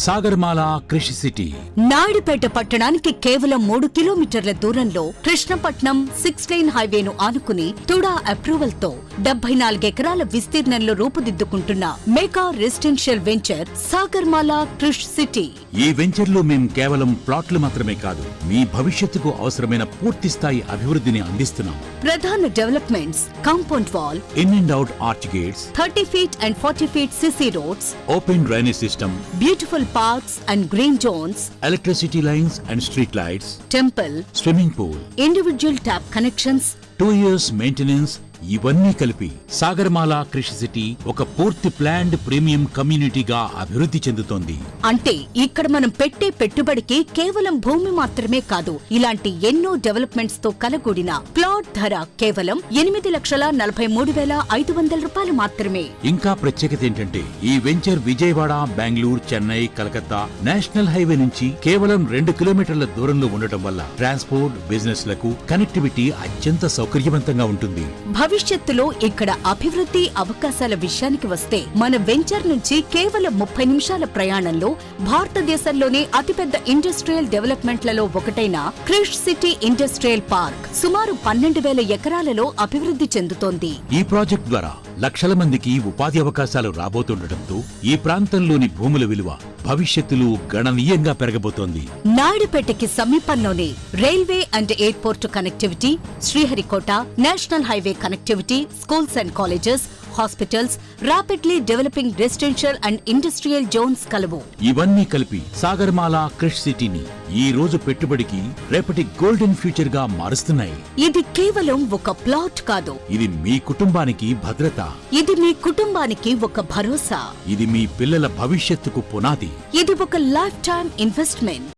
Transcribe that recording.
సాగర్మాల కృషి సిటీ. నాయుడుపేట పట్టణానికి కేవలం 3 కిలోమీటర్ల దూరంలో కృష్ణపట్నం 6 లైన్ హైవేను ఆనుకుని తుడా అప్రూవల్ తో 74 ఎకరాల విస్తీర్ణంలో రూపుదిద్దుకుంటున్న మెగా రెసిడెన్షియల్ వెంచర్ సాగర్మాల కృషి సిటీ. ఈ వెంచర్ లో మేం కేవలం ప్లాట్లు మాత్రమే కాదు, మీ భవిష్యత్తుకు అవసరమైన పూర్తి స్థాయి అభివృద్ధిని అందిస్తున్నాం. ప్రధాన developments compound wall, in and out arch gates, 30 feet and 40 feet CC roads, open drainage system, beautiful parks and green Jones, electricity lines and street lights, temple, swimming pool, individual tap connections, 2 years maintenance, ఇవన్నీ కలిపి సాగర్మాల కృషి city ఒక పూర్తి planned premium కమ్యూనిటీగా అభివృద్ధి చెందుతోంది. అంటే ఇక్కడ మనం పెట్టే పెట్టుబడికి కేవలం భూమి మాత్రమే కాదు, ఇలాంటి ఎన్నో డెవలప్మెంట్స్ తో కలగూడిన ప్లాట్ ధర కేవలం 8,43,500 రూపాయలు మాత్రమే. ఇంకా ప్రత్యేకత ఏంటంటే ఈ venture Vijayawada, Bengaluru, Chennai, Calcutta national highway నుంచి కేవలం 2 కిలోమీటర్ల దూరంలో ఉండటం వల్ల ట్రాన్స్పోర్ట్, బిజినెస్ లకు కనెక్టివిటీ అత్యంత సౌకర్యవంతంగా ఉంటుంది. భవిష్యత్తులో ఇక్కడ అభివృద్ధి అవకాశాల విషయానికి వస్తే మన వెంచర్ నుంచి కేవలం 30 నిమిషాల ప్రయాణంలో భారతదేశంలోనే అతిపెద్ద ఇండస్ట్రియల్ డెవలప్మెంట్లలో ఒకటైన క్రిష్ సిటీ ఇండస్ట్రియల్ పార్క్ సుమారు 12,000 ఎకరాలలో అభివృద్ధి చెందుతోంది. ఈ ప్రాజెక్ట్ ద్వారా లక్షల మందికి ఉపాధి అవకాశాలు రాబోతుండటంతో ఈ ప్రాంతంలోని భూముల విలువ భవిష్యత్తులో గణనీయంగా పెరగబోతోంది. నాయుడుపేటకి సమీపంలోనే railway and airport connectivity, Sriharikota national highway connectivity, schools and colleges, hospitals, rapidly developing residential and industrial zones కలవు. ఇవన్నీ కలిపి సాగర్మాల కృషి సిటీని ఈ రోజు పెట్టుబడికి రేపటి గోల్డెన్ ఫ్యూచర్ గా మారుస్తున్నాయి. ఇది కేవలం ఒక ప్లాట్ కాదు, ఇది మీ కుటుంబానికి భద్రత, ఇది మీ కుటుంబానికి ఒక భరోసా, ఇది మీ పిల్లల భవిష్యత్తుకు పునాది, ఇది ఒక లైఫ్ టైం ఇన్వెస్ట్మెంట్.